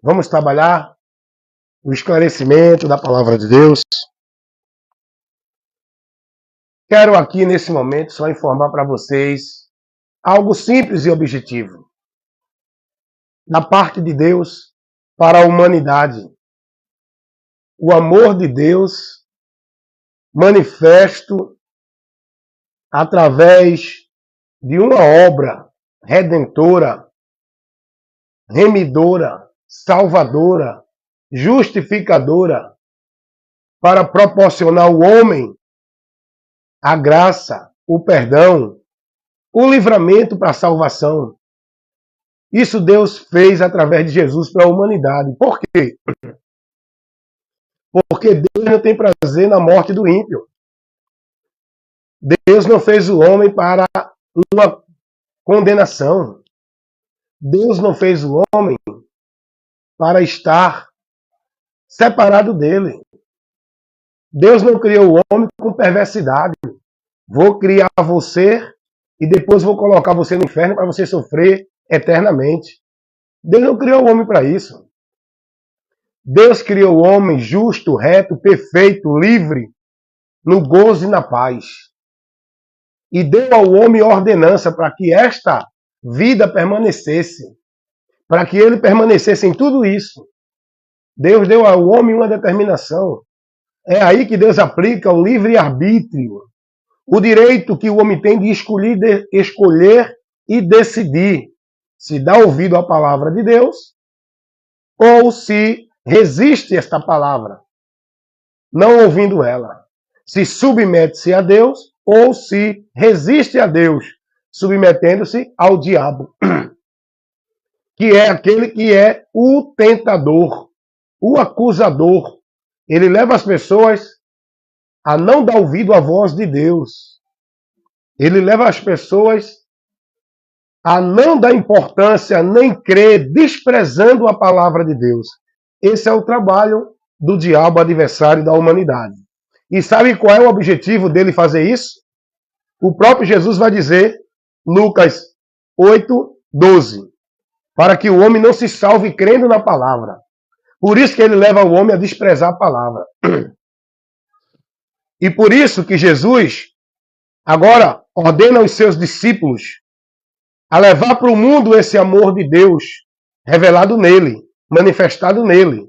Vamos trabalhar o esclarecimento da palavra de Deus. Quero aqui nesse momento só informar para vocês algo simples e objetivo. Da parte de Deus para a humanidade. O amor de Deus manifesto através de uma obra redentora, remidora, salvadora, justificadora, para proporcionar ao homem a graça, o perdão, o livramento para a salvação. Isso Deus fez através de Jesus para a humanidade. Por quê? Porque Deus não tem prazer na morte do ímpio. Deus não fez o homem para uma condenação. Deus não fez o homem para estar separado dele. Deus não criou o homem com perversidade. Vou criar você e depois vou colocar você no inferno para você sofrer eternamente. Deus não criou o homem para isso. Deus criou o homem justo, reto, perfeito, livre, no gozo e na paz. E deu ao homem ordenança para que esta vida permanecesse. Para que ele permanecesse em tudo isso. Deus deu ao homem uma determinação. É aí que Deus aplica o livre-arbítrio. O direito que o homem tem de escolher e decidir se dá ouvido à palavra de Deus ou se resiste a esta palavra, não ouvindo ela. Se submete-se a Deus ou se resiste a Deus, submetendo-se ao diabo, que é aquele que é o tentador, o acusador. Ele leva as pessoas a não dar ouvido à voz de Deus. Ele leva as pessoas a não dar importância nem crer, desprezando a palavra de Deus. Esse é o trabalho do diabo, adversário da humanidade. E sabe qual é o objetivo dele fazer isso? O próprio Jesus vai dizer, Lucas 8:12, para que o homem não se salve crendo na palavra. Por isso que ele leva o homem a desprezar a palavra. E por isso que Jesus agora ordena aos seus discípulos a levar para o mundo esse amor de Deus revelado nele, manifestado nele.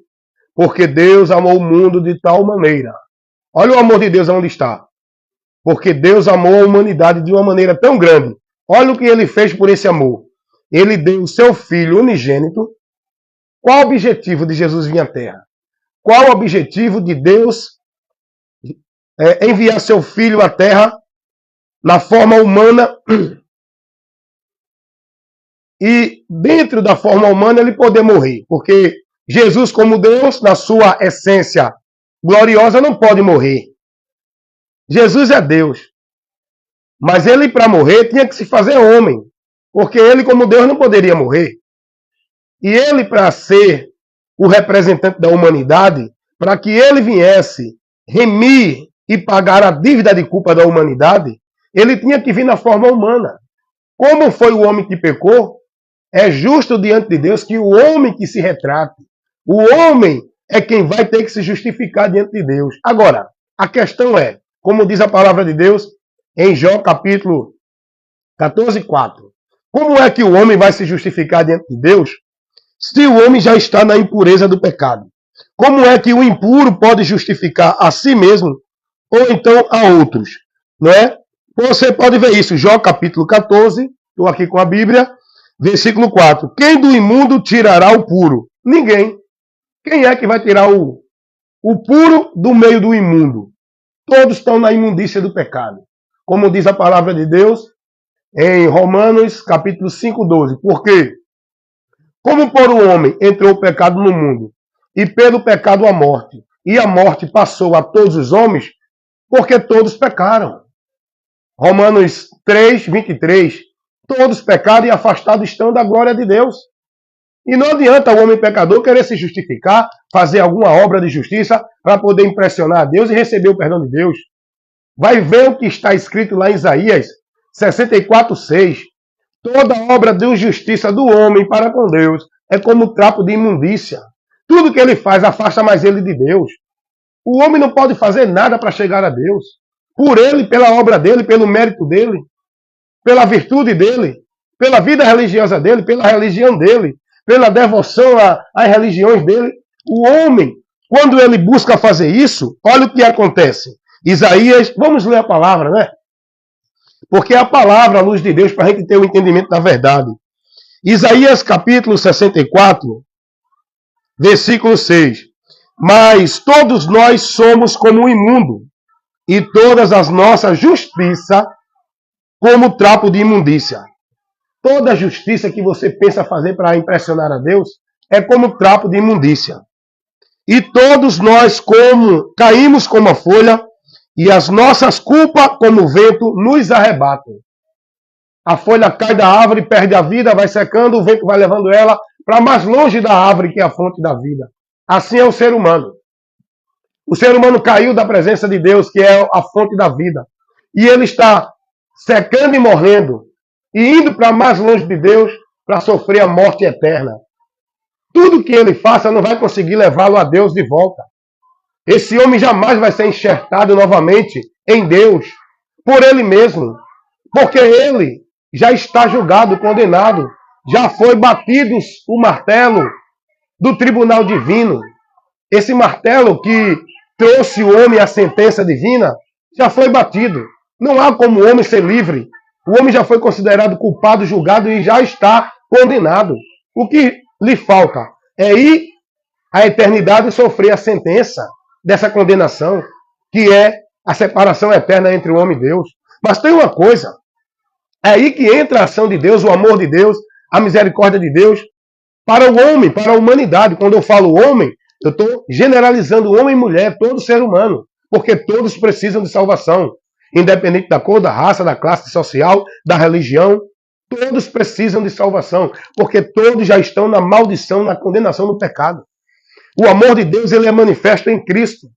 Porque Deus amou o mundo de tal maneira. Olha o amor de Deus onde está. Porque Deus amou a humanidade de uma maneira tão grande. Olha o que ele fez por esse amor. Ele deu o seu Filho unigênito. Qual o objetivo de Jesus vir à Terra? Qual o objetivo de Deus enviar seu Filho à Terra na forma humana e dentro da forma humana ele poder morrer? Porque Jesus, como Deus, na sua essência gloriosa, não pode morrer. Jesus é Deus. Mas ele, para morrer, tinha que se fazer homem. Porque ele, como Deus, não poderia morrer. E ele, para ser o representante da humanidade, para que ele viesse remir e pagar a dívida de culpa da humanidade, ele tinha que vir na forma humana. Como foi o homem que pecou, é justo diante de Deus que o homem que se retrate. O homem é quem vai ter que se justificar diante de Deus. Agora, a questão é, como diz a palavra de Deus em Jó capítulo 14:4. Como é que o homem vai se justificar diante de Deus se o homem já está na impureza do pecado? Como é que o impuro pode justificar a si mesmo ou então a outros? Não é? Você pode ver isso, Jó capítulo 14, estou aqui com a Bíblia, versículo 4. Quem do imundo tirará o puro? Ninguém. Quem é que vai tirar o puro do meio do imundo? Todos estão na imundícia do pecado. Como diz a palavra de Deus em Romanos capítulo 5:12. Por quê? Como por um homem entrou o pecado no mundo, e pelo pecado a morte, e a morte passou a todos os homens, porque todos pecaram. Romanos 3:23. Todos pecaram e afastados estão da glória de Deus. E não adianta o homem pecador querer se justificar, fazer alguma obra de justiça para poder impressionar a Deus e receber o perdão de Deus. Vai ver o que está escrito lá em Isaías 64:6. Toda obra de justiça do homem para com Deus é como trapo de imundícia. Tudo que ele faz afasta mais ele de Deus. O homem não pode fazer nada para chegar a Deus. Por ele, pela obra dele, pelo mérito dele, pela virtude dele, pela vida religiosa dele, pela religião dele, pela devoção às religiões dele. O homem, quando ele busca fazer isso, olha o que acontece. Isaías, vamos ler a palavra, né? Porque é a palavra, a luz de Deus, para a gente ter o entendimento da verdade. Isaías capítulo 64, versículo 6. Mas todos nós somos como um imundo, e todas as nossas justiça como trapo de imundícia. Toda justiça que você pensa fazer para impressionar a Deus é como trapo de imundícia. E todos nós caímos como a folha, e as nossas culpas, como o vento, nos arrebatam. A folha cai da árvore, perde a vida, vai secando, o vento vai levando ela para mais longe da árvore, que é a fonte da vida. Assim é o ser humano. O ser humano caiu da presença de Deus, que é a fonte da vida. E ele está secando e morrendo, e indo para mais longe de Deus para sofrer a morte eterna. Tudo que ele faça não vai conseguir levá-lo a Deus de volta. Esse homem jamais vai ser enxertado novamente em Deus, por ele mesmo, porque ele já está julgado, condenado, já foi batido o martelo do tribunal divino. Esse martelo que trouxe o homem à sentença divina já foi batido. Não há como o homem ser livre. O homem já foi considerado culpado, julgado e já está condenado. O que lhe falta é ir à eternidade e sofrer a sentença dessa condenação, que é a separação eterna entre o homem e Deus. Mas tem uma coisa, é aí que entra a ação de Deus, o amor de Deus, a misericórdia de Deus, para o homem, para a humanidade. Quando eu falo homem, eu estou generalizando homem e mulher, todo ser humano, porque todos precisam de salvação, independente da cor, da raça, da classe social, da religião, todos precisam de salvação, porque todos já estão na maldição, na condenação do pecado. O amor de Deus, ele é manifesto em Cristo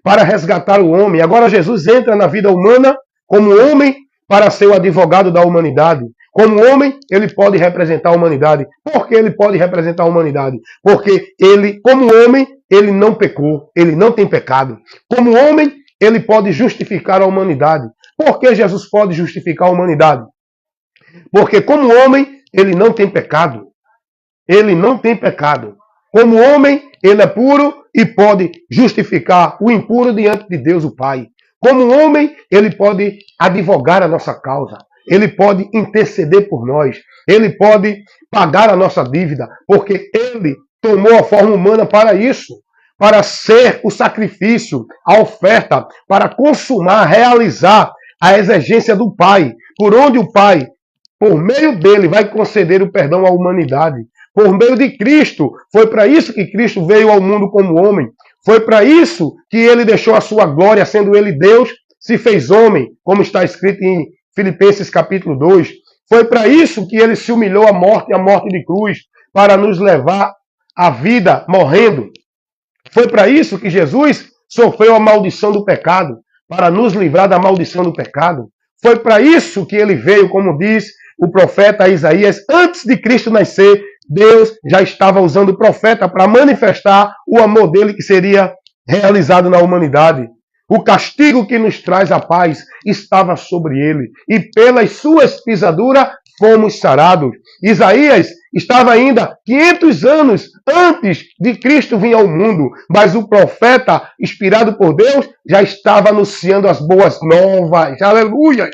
para resgatar o homem. Agora Jesus entra na vida humana como homem para ser o advogado da humanidade. Como homem, ele pode representar a humanidade. Por que ele pode representar a humanidade? Porque ele, como homem, ele não pecou, ele não tem pecado. Como homem, ele pode justificar a humanidade. Por que Jesus pode justificar a humanidade? Porque como homem, ele não tem pecado. Ele não tem pecado. Como homem, ele é puro e pode justificar o impuro diante de Deus o Pai. Como homem, ele pode advogar a nossa causa. Ele pode interceder por nós. Ele pode pagar a nossa dívida. Porque ele tomou a forma humana para isso. Para ser o sacrifício, a oferta, para consumar, realizar a exigência do Pai. Por onde o Pai, por meio dele, vai conceder o perdão à humanidade. Por meio de Cristo. Foi para isso que Cristo veio ao mundo como homem. Foi para isso que ele deixou a sua glória, sendo ele Deus, se fez homem, como está escrito em Filipenses capítulo 2. Foi para isso que ele se humilhou à morte de cruz, para nos levar à vida morrendo. Foi para isso que Jesus sofreu a maldição do pecado, para nos livrar da maldição do pecado. Foi para isso que ele veio, como diz o profeta Isaías, antes de Cristo nascer, Deus já estava usando o profeta para manifestar o amor dele que seria realizado na humanidade. O castigo que nos traz a paz estava sobre ele, e pelas suas pisaduras fomos sarados. Isaías estava ainda 500 anos antes de Cristo vir ao mundo, mas o profeta, inspirado por Deus, já estava anunciando as boas novas. Aleluia!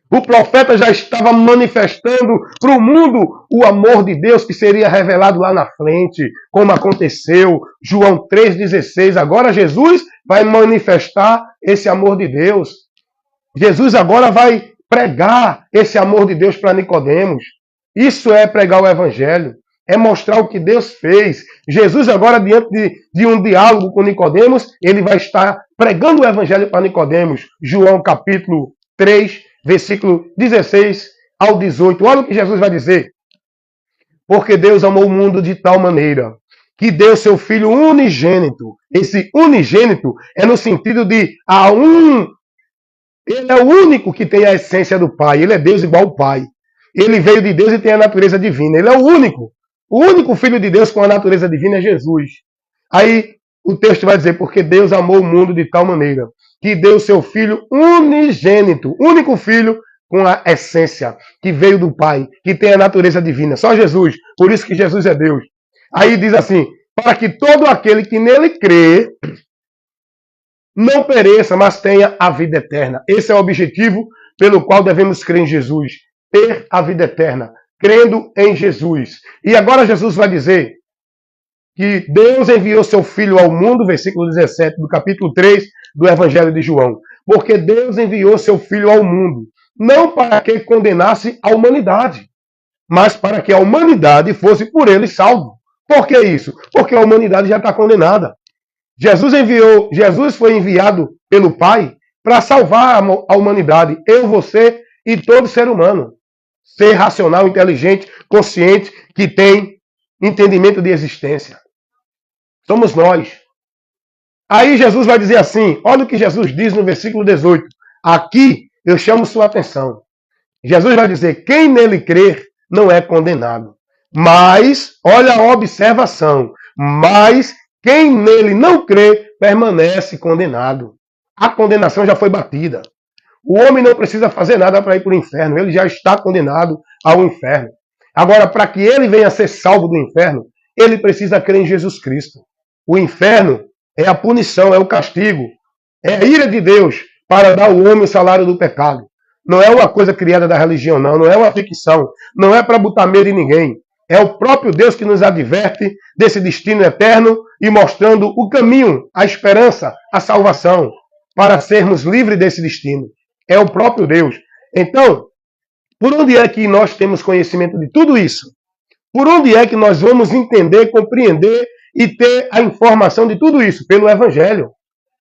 O profeta já estava manifestando para o mundo o amor de Deus que seria revelado lá na frente, como aconteceu, João 3,16. Agora Jesus vai manifestar esse amor de Deus. Jesus agora vai pregar esse amor de Deus para Nicodemos. Isso é pregar o evangelho, é mostrar o que Deus fez. Jesus agora, diante de um diálogo com Nicodemos, ele vai estar pregando o evangelho para Nicodemos. João capítulo 3, versículo 16 ao 18. Olha o que Jesus vai dizer. Porque Deus amou o mundo de tal maneira que deu seu Filho unigênito. Esse unigênito é no sentido de ele é o único que tem a essência do Pai. Ele é Deus igual ao Pai. Ele veio de Deus e tem a natureza divina. Ele é o único. O único Filho de Deus com a natureza divina é Jesus. Aí o texto vai dizer, porque Deus amou o mundo de tal maneira que deu seu Filho unigênito, único Filho com a essência, que veio do Pai, que tem a natureza divina. Só Jesus. Por isso que Jesus é Deus. Aí diz assim, para que todo aquele que nele crê não pereça, mas tenha a vida eterna. Esse é o objetivo pelo qual devemos crer em Jesus. Ter a vida eterna. Crendo em Jesus. E agora Jesus vai dizer que Deus enviou seu Filho ao mundo, versículo 17 do capítulo 3 do Evangelho de João. Porque Deus enviou seu Filho ao mundo, não para que condenasse a humanidade, mas para que a humanidade fosse por ele salvo. Por que isso? Porque a humanidade já está condenada. Jesus foi enviado pelo Pai para salvar a humanidade, eu, você e todo ser humano. Ser racional, inteligente, consciente, que tem entendimento de existência. Somos nós. Aí Jesus vai dizer assim, olha o que Jesus diz no versículo 18. Aqui eu chamo sua atenção. Jesus vai dizer, quem nele crer não é condenado. Mas, olha a observação, mas quem nele não crê permanece condenado. A condenação já foi batida. O homem não precisa fazer nada para ir para o inferno. Ele já está condenado ao inferno. Agora, para que ele venha a ser salvo do inferno, ele precisa crer em Jesus Cristo. O inferno é a punição, é o castigo, é a ira de Deus para dar ao homem o salário do pecado. Não é uma coisa criada da religião, não é uma ficção. Não é para botar medo em ninguém. É o próprio Deus que nos adverte desse destino eterno e mostrando o caminho, a esperança, a salvação, para sermos livres desse destino. É o próprio Deus. Então, por onde é que nós temos conhecimento de tudo isso? Por onde é que nós vamos entender, compreender e ter a informação de tudo isso? Pelo Evangelho.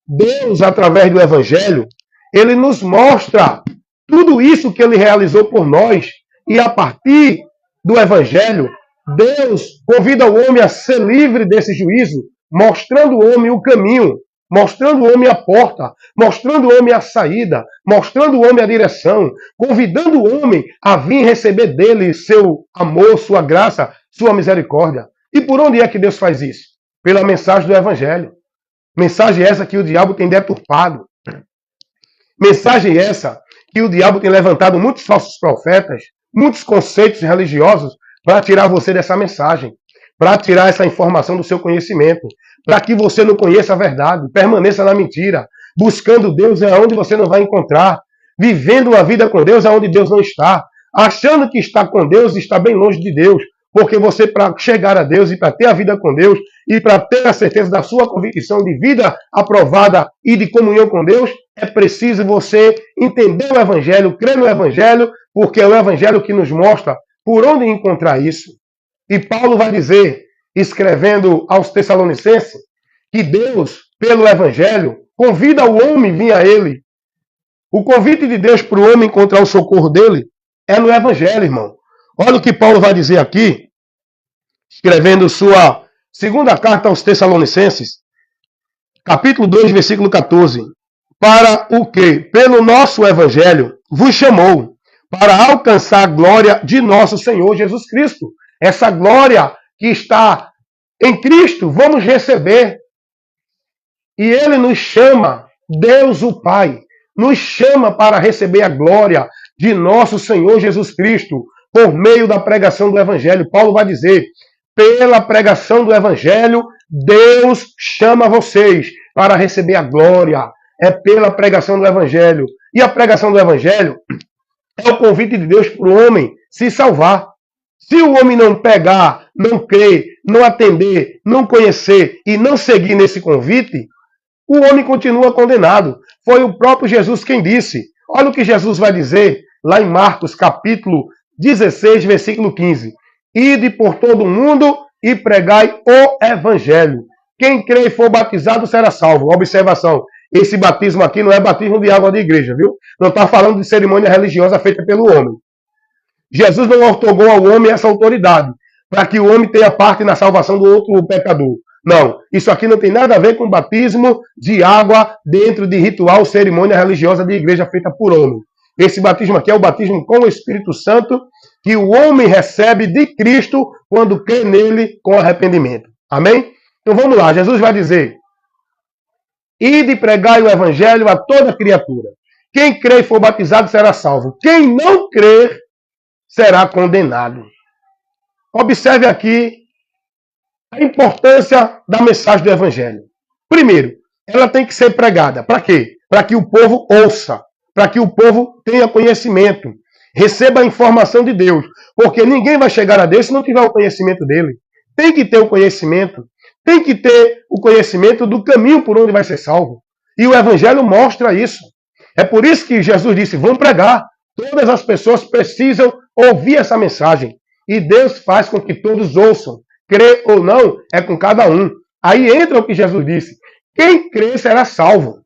Deus, através do Evangelho, ele nos mostra tudo isso que ele realizou por nós. E a partir do Evangelho, Deus convida o homem a ser livre desse juízo, mostrando ao homem o caminho, mostrando ao homem a porta, mostrando ao homem a saída, mostrando ao homem a direção, convidando o homem a vir receber dele seu amor, sua graça, sua misericórdia. E por onde é que Deus faz isso? Pela mensagem do Evangelho. Mensagem essa que o diabo tem deturpado. Mensagem essa que o diabo tem levantado muitos falsos profetas, muitos conceitos religiosos para tirar você dessa mensagem, para tirar essa informação do seu conhecimento, para que você não conheça a verdade, permaneça na mentira, buscando Deus aonde você não vai encontrar, vivendo uma vida com Deus aonde Deus não está, achando que está com Deus e está bem longe de Deus, porque você, para chegar a Deus e para ter a vida com Deus e para ter a certeza da sua convicção de vida aprovada e de comunhão com Deus, é preciso você entender o Evangelho, crer no Evangelho, porque é o Evangelho que nos mostra por onde encontrar isso. E Paulo vai dizer, escrevendo aos Tessalonicenses, que Deus, pelo Evangelho, convida o homem a vir a ele. O convite de Deus para o homem encontrar o socorro dele é no Evangelho, irmão. Olha o que Paulo vai dizer aqui, escrevendo sua segunda carta aos Tessalonicenses, capítulo 2, versículo 14. Para o que, pelo nosso Evangelho, vos chamou, para alcançar a glória de nosso Senhor Jesus Cristo. Essa glória que está em Cristo, vamos receber. E Ele nos chama, Deus o Pai, nos chama para receber a glória de nosso Senhor Jesus Cristo, por meio da pregação do Evangelho. Paulo vai dizer, pela pregação do Evangelho, Deus chama vocês para receber a glória. É pela pregação do Evangelho. E a pregação do Evangelho é o convite de Deus para o homem se salvar. Se o homem não pegar, não crer, não atender, não conhecer e não seguir nesse convite, o homem continua condenado. Foi o próprio Jesus quem disse. Olha o que Jesus vai dizer lá em Marcos, capítulo 16, versículo 15. Ide por todo o mundo e pregai o Evangelho. Quem crê e for batizado será salvo. Observação, esse batismo aqui não é batismo de água de igreja, viu? Não está falando de cerimônia religiosa feita pelo homem. Jesus não outorgou ao homem essa autoridade, para que o homem tenha parte na salvação do outro pecador. Não, isso aqui não tem nada a ver com batismo de água dentro de ritual, cerimônia religiosa de igreja feita por homem. Esse batismo aqui é o batismo com o Espírito Santo que o homem recebe de Cristo quando crê nele com arrependimento. Amém? Então vamos lá, Jesus vai dizer: ide e pregai o evangelho a toda criatura. Quem crer e for batizado será salvo. Quem não crer será condenado. Observe aqui a importância da mensagem do evangelho. Primeiro, ela tem que ser pregada. Para quê? Para que o povo ouça, para que o povo tenha conhecimento, receba a informação de Deus. Porque ninguém vai chegar a Deus se não tiver o conhecimento dele. Tem que ter o conhecimento. Tem que ter o conhecimento do caminho por onde vai ser salvo. E o evangelho mostra isso. É por isso que Jesus disse: vão pregar. Todas as pessoas precisam ouvir essa mensagem. E Deus faz com que todos ouçam. Crer ou não, é com cada um. Aí entra o que Jesus disse: quem crer será salvo.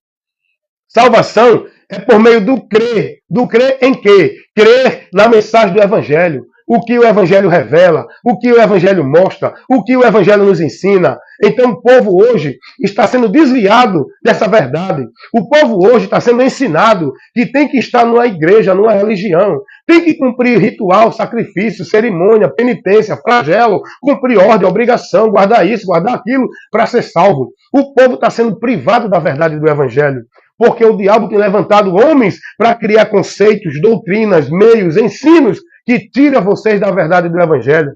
Salvação é por meio do crer. Do crer em quê? Crer na mensagem do evangelho. O que o evangelho revela, o que o evangelho mostra, o que o evangelho nos ensina. Então o povo hoje está sendo desviado dessa verdade. O povo hoje está sendo ensinado que tem que estar numa igreja, numa religião. Tem que cumprir ritual, sacrifício, cerimônia, penitência, flagelo, cumprir ordem, obrigação, guardar isso, guardar aquilo para ser salvo. O povo está sendo privado da verdade do evangelho. Porque o diabo tem levantado homens para criar conceitos, doutrinas, meios, ensinos que tira vocês da verdade do evangelho.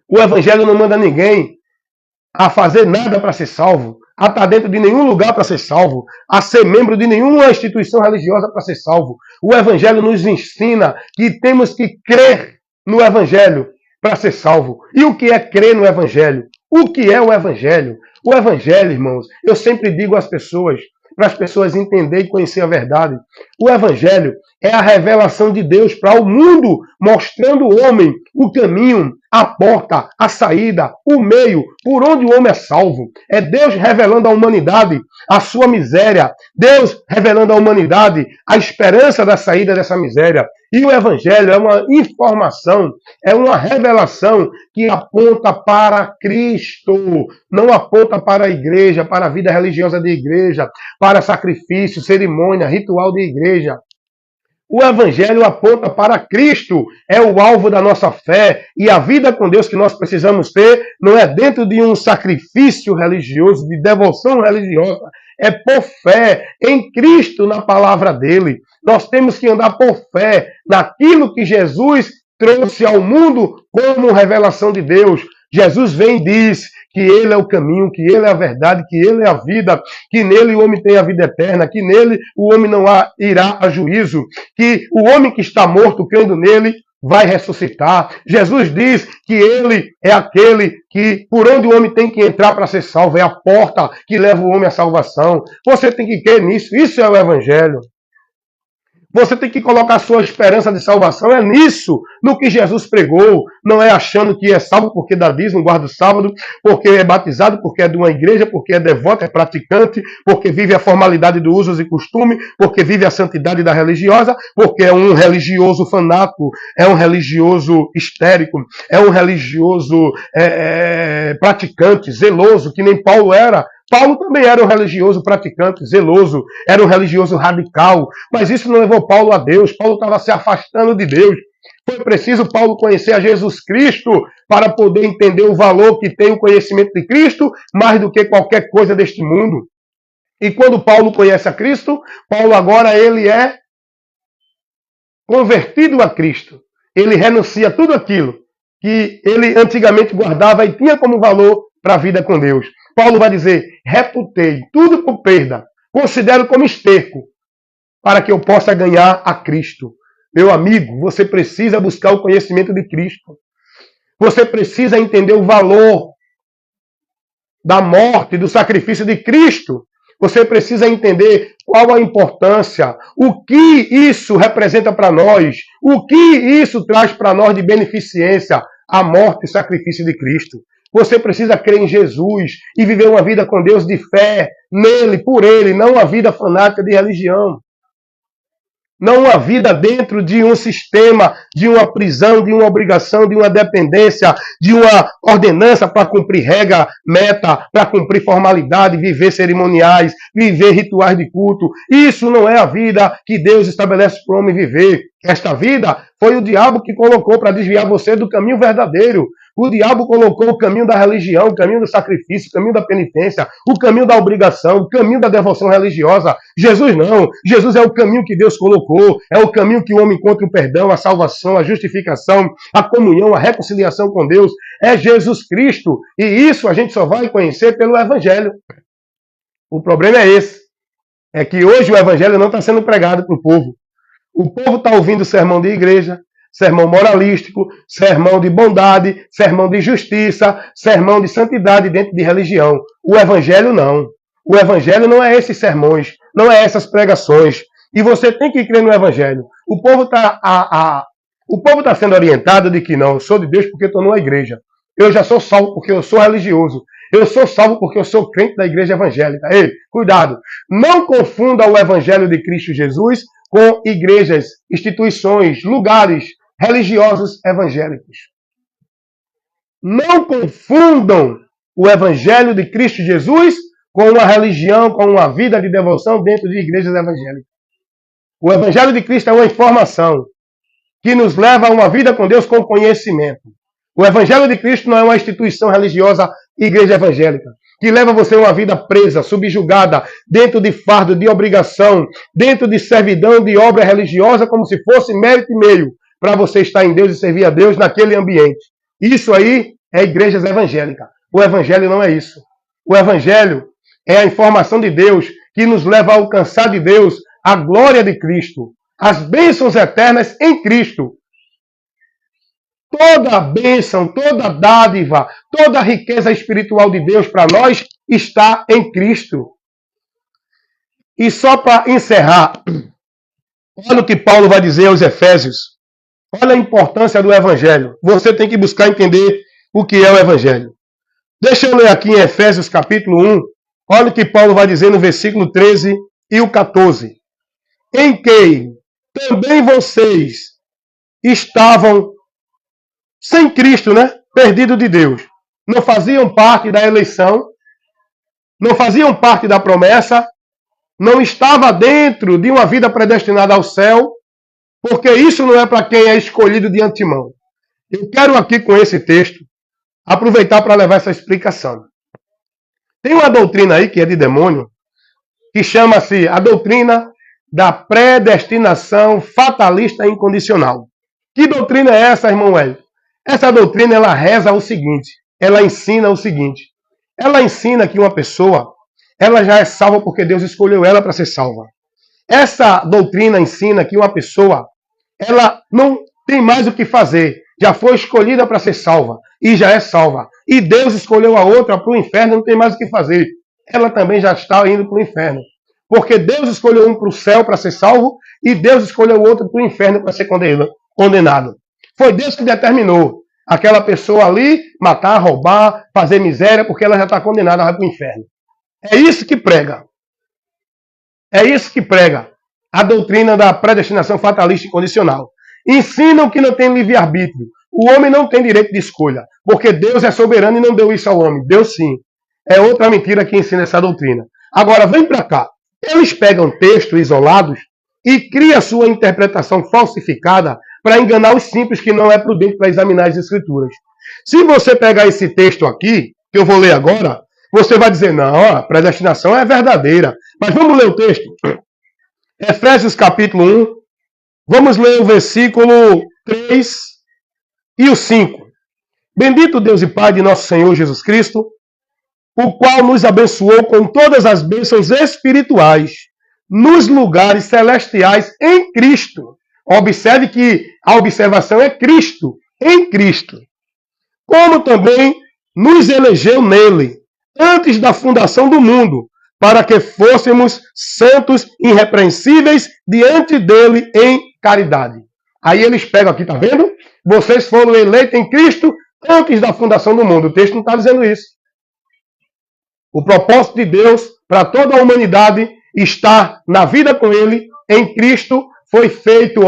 O evangelho não manda ninguém a fazer nada para ser salvo, a estar dentro de nenhum lugar para ser salvo, a ser membro de nenhuma instituição religiosa para ser salvo. O evangelho nos ensina que temos que crer no evangelho para ser salvo. E o que é crer no evangelho? O que é o evangelho? O evangelho, irmãos, eu sempre digo às pessoas, para as pessoas entenderem e conhecer a verdade. O evangelho é a revelação de Deus para o mundo, mostrando ao homem o caminho, a porta, a saída, o meio, por onde o homem é salvo. É Deus revelando à humanidade a sua miséria. Deus revelando à humanidade a esperança da saída dessa miséria. E o evangelho é uma informação, é uma revelação que aponta para Cristo, não aponta para a igreja, para a vida religiosa da igreja, para sacrifício, cerimônia, ritual de igreja. O evangelho aponta para Cristo, é o alvo da nossa fé, e a vida com Deus que nós precisamos ter não é dentro de um sacrifício religioso, de devoção religiosa, é por fé em Cristo, na palavra dele. Nós temos que andar por fé naquilo que Jesus trouxe ao mundo como revelação de Deus. Jesus vem e diz que ele é o caminho, que ele é a verdade, que ele é a vida, que nele o homem tem a vida eterna, que nele o homem não irá a juízo, que o homem que está morto, crendo nele, vai ressuscitar. Jesus diz que ele é aquele que, por onde o homem tem que entrar para ser salvo, é a porta que leva o homem à salvação. Você tem que crer nisso, isso é o evangelho. Você tem que colocar sua esperança de salvação é nisso, no que Jesus pregou. Não é achando que é salvo porque dá dízimo, guarda o sábado, porque é batizado, porque é de uma igreja, porque é devoto, é praticante, porque vive a formalidade do usos e costume, porque vive a santidade da religiosa, porque é um religioso fanático, é um religioso histérico, é um religioso praticante, zeloso, que nem Paulo era. Paulo também era um religioso praticante, zeloso, era um religioso radical, mas isso não levou Paulo a Deus. Paulo estava se afastando de Deus. Foi preciso Paulo conhecer a Jesus Cristo para poder entender o valor que tem o conhecimento de Cristo, mais do que qualquer coisa deste mundo. E quando Paulo conhece a Cristo, Paulo agora ele é convertido a Cristo. Ele renuncia tudo aquilo que ele antigamente guardava e tinha como valor para a vida com Deus. Paulo vai dizer: reputei tudo por perda, considero como esterco, para que eu possa ganhar a Cristo. Meu amigo, você precisa buscar o conhecimento de Cristo. Você precisa entender o valor da morte, do sacrifício de Cristo. Você precisa entender qual a importância, o que isso representa para nós, o que isso traz para nós de beneficência, a morte e o sacrifício de Cristo. Você precisa crer em Jesus e viver uma vida com Deus de fé, nele, por ele, não uma vida fanática de religião. Não uma vida dentro de um sistema, de uma prisão, de uma obrigação, de uma dependência, de uma ordenança para cumprir regra, meta, para cumprir formalidade, viver cerimoniais, viver rituais de culto. Isso não é a vida que Deus estabelece para o homem viver. Esta vida foi o diabo que colocou para desviar você do caminho verdadeiro. O diabo colocou o caminho da religião, o caminho do sacrifício, o caminho da penitência, o caminho da obrigação, o caminho da devoção religiosa. Jesus não. Jesus é o caminho que Deus colocou. É o caminho que o homem encontra o perdão, a salvação, a justificação, a comunhão, a reconciliação com Deus. É Jesus Cristo. E isso a gente só vai conhecer pelo Evangelho. O problema é esse. É que hoje o Evangelho não está sendo pregado para o povo. O povo está ouvindo sermão de igreja, sermão moralístico, sermão de bondade, sermão de justiça, sermão de santidade dentro de religião. O Evangelho não. O Evangelho não é esses sermões, não é essas pregações. E você tem que crer no Evangelho. O povo está sendo orientado de que não, eu sou de Deus porque estou numa igreja. Eu já sou salvo porque eu sou religioso. Eu sou salvo porque eu sou crente da igreja evangélica. Ei, cuidado. Não confunda o Evangelho de Cristo Jesus com igrejas, instituições, lugares religiosos evangélicos. Não confundam o Evangelho de Cristo Jesus com uma religião, com uma vida de devoção dentro de igrejas evangélicas. O Evangelho de Cristo é uma informação que nos leva a uma vida com Deus com conhecimento. O Evangelho de Cristo não é uma instituição religiosa, igreja evangélica, que leva você a uma vida presa, subjugada, dentro de fardo, de obrigação, dentro de servidão, de obra religiosa, como se fosse mérito e meio para você estar em Deus e servir a Deus naquele ambiente. Isso aí é igrejas evangélicas. O Evangelho não é isso. O Evangelho é a informação de Deus que nos leva a alcançar de Deus a glória de Cristo, as bênçãos eternas em Cristo. Toda a bênção, toda a dádiva, toda a riqueza espiritual de Deus para nós está em Cristo. E só para encerrar, olha o que Paulo vai dizer aos Efésios. Olha a importância do Evangelho. Você tem que buscar entender o que é o Evangelho. Deixa eu ler aqui em Efésios capítulo 1. Olha o que Paulo vai dizer no versículo 13 e o 14. Em que também vocês estavam sem Cristo, né? Perdido de Deus. Não faziam parte da eleição, não faziam parte da promessa, não estava dentro de uma vida predestinada ao céu, porque isso não é para quem é escolhido de antemão. Eu quero aqui com esse texto aproveitar para levar essa explicação. Tem uma doutrina aí que é de demônio, que chama-se a doutrina da predestinação fatalista incondicional. Que doutrina é essa, irmão Hélio? Essa doutrina, ela reza o seguinte, ela ensina o seguinte. Ela ensina que uma pessoa, ela já é salva porque Deus escolheu ela para ser salva. Essa doutrina ensina que uma pessoa, ela não tem mais o que fazer. Já foi escolhida para ser salva e já é salva. E Deus escolheu a outra para o inferno, não tem mais o que fazer. Ela também já está indo para o inferno. Porque Deus escolheu um para o céu para ser salvo e Deus escolheu o outro para o inferno para ser condenado. Foi Deus que determinou aquela pessoa ali matar, roubar, fazer miséria, porque ela já está condenada a ir para o inferno. É isso que prega. É isso que prega a doutrina da predestinação fatalista incondicional. Ensinam que não tem livre-arbítrio. O homem não tem direito de escolha, porque Deus é soberano e não deu isso ao homem. Deus sim. É outra mentira que ensina essa doutrina. Agora, vem para cá. Eles pegam textos isolados e criam sua interpretação falsificada para enganar os simples que não é prudente para examinar as escrituras. Se você pegar esse texto aqui, que eu vou ler agora, você vai dizer, não, a predestinação é verdadeira. Mas vamos ler o texto. Efésios capítulo 1, vamos ler o versículo 3 e o 5. Bendito Deus e Pai de nosso Senhor Jesus Cristo, o qual nos abençoou com todas as bênçãos espirituais nos lugares celestiais em Cristo. Observe que a observação é Cristo, em Cristo. Como também nos elegeu nele, antes da fundação do mundo, para que fôssemos santos, irrepreensíveis, diante dele em caridade. Aí eles pegam aqui, tá vendo? Vocês foram eleitos em Cristo antes da fundação do mundo. O texto não está dizendo isso. O propósito de Deus para toda a humanidade está na vida com ele, em Cristo, foi feito,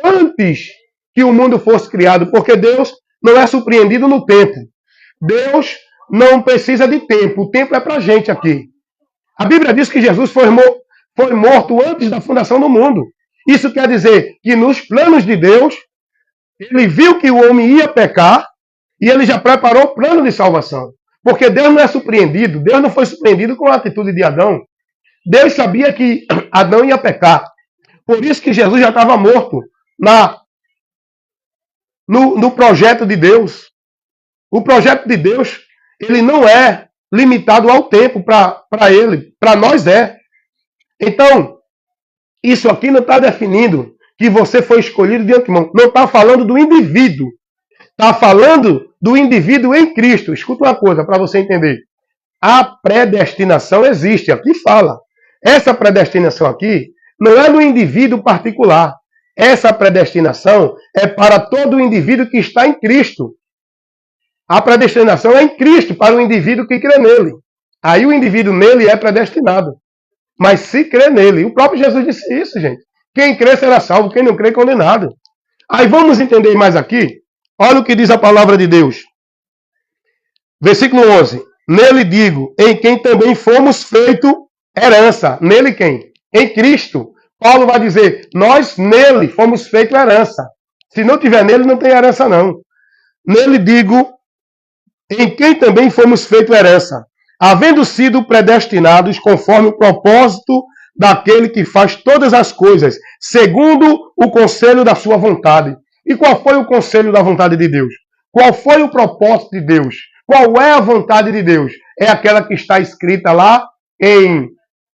antes que o mundo fosse criado, porque Deus não é surpreendido no tempo. Deus não precisa de tempo. O tempo é para a gente aqui. A Bíblia diz que Jesus foi morto antes da fundação do mundo. Isso quer dizer que nos planos de Deus, ele viu que o homem ia pecar e ele já preparou o plano de salvação. Porque Deus não é surpreendido. Deus não foi surpreendido com a atitude de Adão. Deus sabia que Adão ia pecar. Por isso que Jesus já estava morto no projeto de Deus. O projeto de Deus, ele não é limitado ao tempo para ele. Para nós é. Então, isso aqui não está definindo que você foi escolhido de antemão. Não está falando do indivíduo. Está falando do indivíduo em Cristo. Escuta uma coisa para você entender. A predestinação existe. Aqui fala. Essa predestinação aqui não é no indivíduo particular. Essa predestinação é para todo o indivíduo que está em Cristo. A predestinação é em Cristo para o indivíduo que crê nele. Aí o indivíduo nele é predestinado. Mas se crê nele. O próprio Jesus disse isso, gente. Quem crê será salvo, quem não crê condenado. Aí vamos entender mais aqui. Olha o que diz a palavra de Deus. Versículo 11. Nele digo, em quem também fomos feito herança. Nele quem? Em Cristo. Paulo vai dizer, nós nele fomos feito herança. Se não tiver nele, não tem herança não. Nele digo, em quem também fomos feito herança, havendo sido predestinados conforme o propósito daquele que faz todas as coisas, segundo o conselho da sua vontade. E qual foi o conselho da vontade de Deus? Qual foi o propósito de Deus? Qual é a vontade de Deus? É aquela que está escrita lá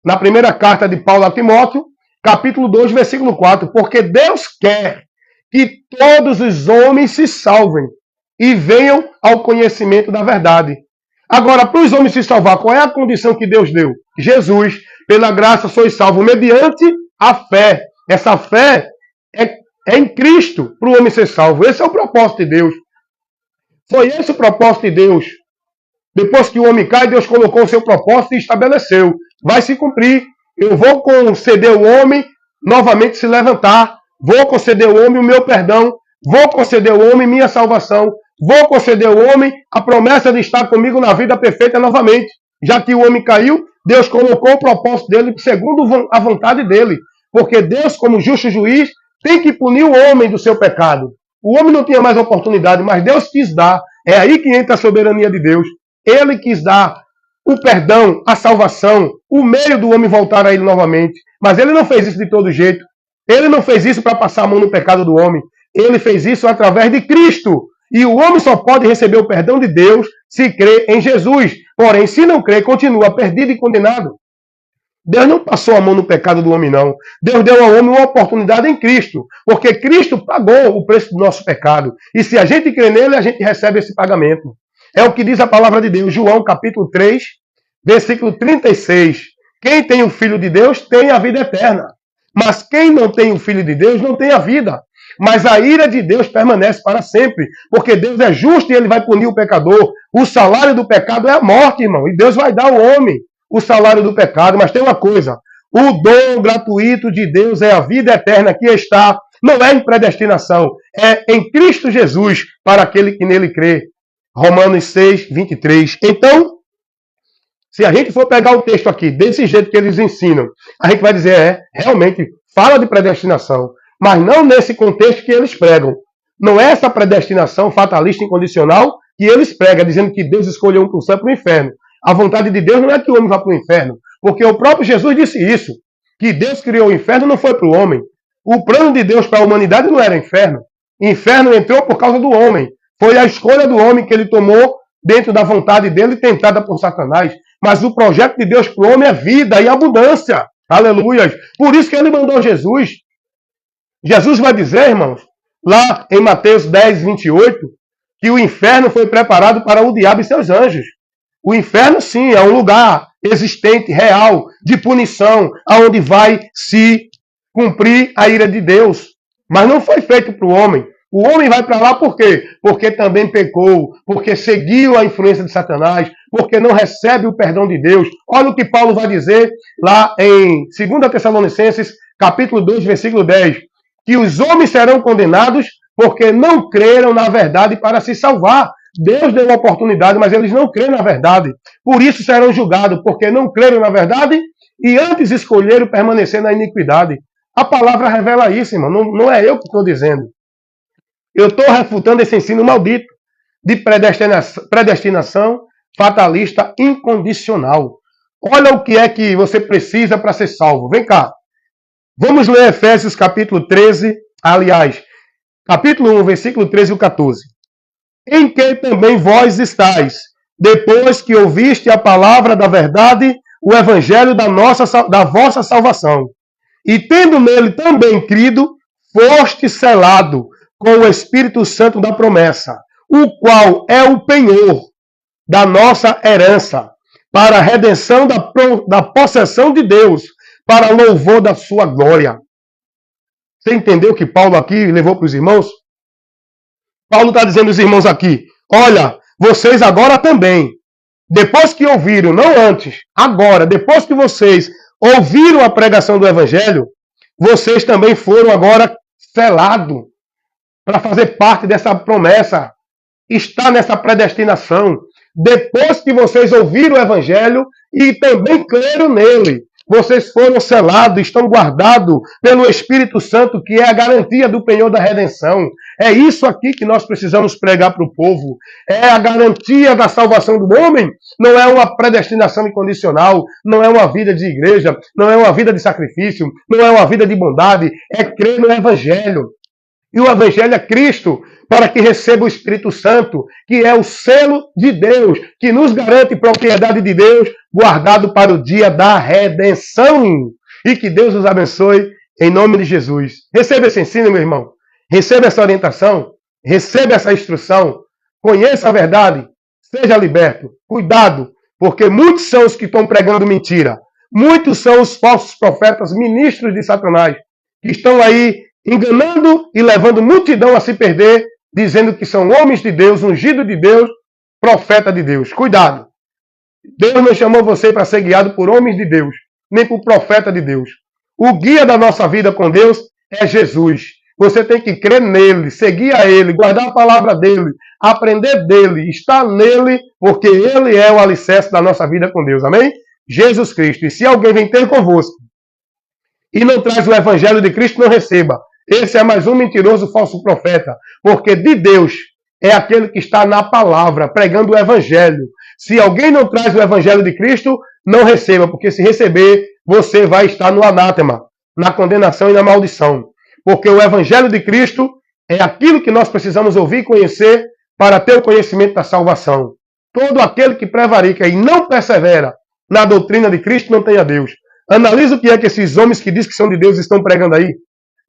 na primeira carta de Paulo a Timóteo, capítulo 2, versículo 4. Porque Deus quer que todos os homens se salvem e venham ao conhecimento da verdade. Agora, para os homens se salvar, qual é a condição que Deus deu? Jesus, pela graça sois salvos mediante a fé. Essa fé é em Cristo para o homem ser salvo. Esse é o propósito de Deus. Foi esse o propósito de Deus. Depois que o homem cai, Deus colocou o seu propósito e estabeleceu. Vai se cumprir. Eu vou conceder ao homem novamente se levantar. Vou conceder ao homem o meu perdão. Vou conceder ao homem minha salvação. Vou conceder ao homem a promessa de estar comigo na vida perfeita novamente. Já que o homem caiu, Deus colocou o propósito dele segundo a vontade dele. Porque Deus, como justo juiz, tem que punir o homem do seu pecado. O homem não tinha mais oportunidade, mas Deus quis dar. É aí que entra a soberania de Deus. Ele quis dar o perdão, a salvação, o meio do homem voltar a ele novamente. Mas ele não fez isso de todo jeito. Ele não fez isso para passar a mão no pecado do homem. Ele fez isso através de Cristo. E o homem só pode receber o perdão de Deus se crer em Jesus. Porém, se não crer, continua perdido e condenado. Deus não passou a mão no pecado do homem, não. Deus deu ao homem uma oportunidade em Cristo. Porque Cristo pagou o preço do nosso pecado. E se a gente crê nele, a gente recebe esse pagamento. É o que diz a palavra de Deus. João, capítulo 3, versículo 36. Quem tem o Filho de Deus tem a vida eterna. Mas quem não tem o Filho de Deus não tem a vida. Mas a ira de Deus permanece para sempre. Porque Deus é justo e ele vai punir o pecador. O salário do pecado é a morte, irmão. E Deus vai dar ao homem o salário do pecado. Mas tem uma coisa. O dom gratuito de Deus é a vida eterna que está. Não é em predestinação. É em Cristo Jesus para aquele que nele crê. Romanos 6, 23. Então, se a gente for pegar o texto aqui, desse jeito que eles ensinam, a gente vai dizer, realmente, fala de predestinação. Mas não nesse contexto que eles pregam. Não é essa predestinação fatalista incondicional que eles pregam, dizendo que Deus escolheu um para o céu e para o inferno. A vontade de Deus não é que o homem vá para o inferno. Porque o próprio Jesus disse isso. Que Deus criou o inferno não foi para o homem. O plano de Deus para a humanidade não era inferno. Inferno entrou por causa do homem. Foi a escolha do homem que ele tomou dentro da vontade dele, tentada por Satanás. Mas o projeto de Deus para o homem é vida e abundância. Aleluia. Por isso que ele mandou Jesus. Jesus vai dizer, irmãos, lá em Mateus 10, 28, que o inferno foi preparado para o diabo e seus anjos. O inferno, sim, é um lugar existente, real, de punição, aonde vai se cumprir a ira de Deus. Mas não foi feito para o homem. O homem vai para lá por quê? Porque também pecou, porque seguiu a influência de Satanás, porque não recebe o perdão de Deus. Olha o que Paulo vai dizer lá em 2 Tessalonicenses, capítulo 2, versículo 10, que os homens serão condenados porque não creram na verdade para se salvar. Deus deu uma oportunidade, mas eles não creram na verdade. Por isso serão julgados, porque não creram na verdade e antes escolheram permanecer na iniquidade. A palavra revela isso, irmão. Não é eu que estou dizendo. Eu estou refutando esse ensino maldito de predestinação fatalista incondicional. Olha o que é que você precisa para ser salvo. Vem cá. Vamos ler Efésios capítulo 13, aliás, capítulo 1, versículo 13 e 14. Em que também vós estáis, depois que ouviste a palavra da verdade, o evangelho da vossa salvação. E tendo nele também crido, foste selado com o Espírito Santo da promessa, o qual é o penhor da nossa herança, para a redenção da possessão de Deus, para louvor da sua glória. Você entendeu que Paulo aqui levou para os irmãos? Paulo está dizendo aos irmãos aqui, olha, vocês agora também, depois que ouviram, não antes, agora, depois que vocês ouviram a pregação do Evangelho, vocês também foram agora selados para fazer parte dessa promessa, está nessa predestinação. Depois que vocês ouviram o Evangelho e também creram nele, vocês foram selados, estão guardados pelo Espírito Santo, que é a garantia do penhor da redenção. É isso aqui que nós precisamos pregar para o povo. É a garantia da salvação do homem. Não é uma predestinação incondicional, não é uma vida de igreja, não é uma vida de sacrifício, não é uma vida de bondade. É crer no Evangelho. E o Evangelho é Cristo, para que receba o Espírito Santo, que é o selo de Deus, que nos garante propriedade de Deus, guardado para o dia da redenção. E que Deus os abençoe, em nome de Jesus. Receba esse ensino, meu irmão. Receba essa orientação. Receba essa instrução. Conheça a verdade. Seja liberto. Cuidado, porque muitos são os que estão pregando mentira. Muitos são os falsos profetas, ministros de Satanás, que estão aí enganando e levando multidão a se perder, dizendo que são homens de Deus, ungido de Deus, profeta de Deus. Cuidado. Deus não chamou você para ser guiado por homens de Deus, nem por profeta de Deus. O guia da nossa vida com Deus é Jesus. Você tem que crer nele, seguir a ele, guardar a palavra dele, aprender dele, estar nele, porque ele é o alicerce da nossa vida com Deus. Amém? Jesus Cristo. E se alguém vem ter convosco e não traz o evangelho de Cristo, não receba. Esse é mais um mentiroso falso profeta, porque de Deus é aquele que está na palavra, pregando o evangelho. Se alguém não traz o evangelho de Cristo, não receba, porque se receber, você vai estar no anátema, na condenação e na maldição. Porque o evangelho de Cristo é aquilo que nós precisamos ouvir e conhecer para ter o conhecimento da salvação. Todo aquele que prevarica e não persevera na doutrina de Cristo não tem a Deus. Analisa o que é que esses homens que dizem que são de Deus estão pregando aí,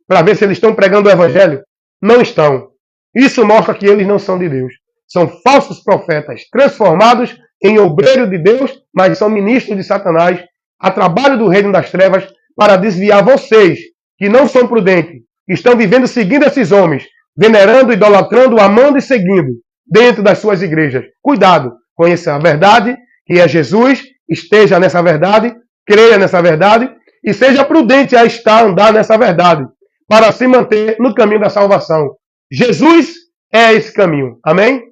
para ver se eles estão pregando o evangelho. Não estão. Isso mostra que eles não são de Deus. São falsos profetas, transformados em obreiro de Deus, mas são ministros de Satanás, a trabalho do reino das trevas, para desviar vocês, que não são prudentes, que estão vivendo seguindo esses homens, venerando, idolatrando, amando e seguindo, dentro das suas igrejas. Cuidado, conheça a verdade, que é Jesus, esteja nessa verdade, creia nessa verdade, e seja prudente a andar nessa verdade, para se manter no caminho da salvação. Jesus é esse caminho. Amém?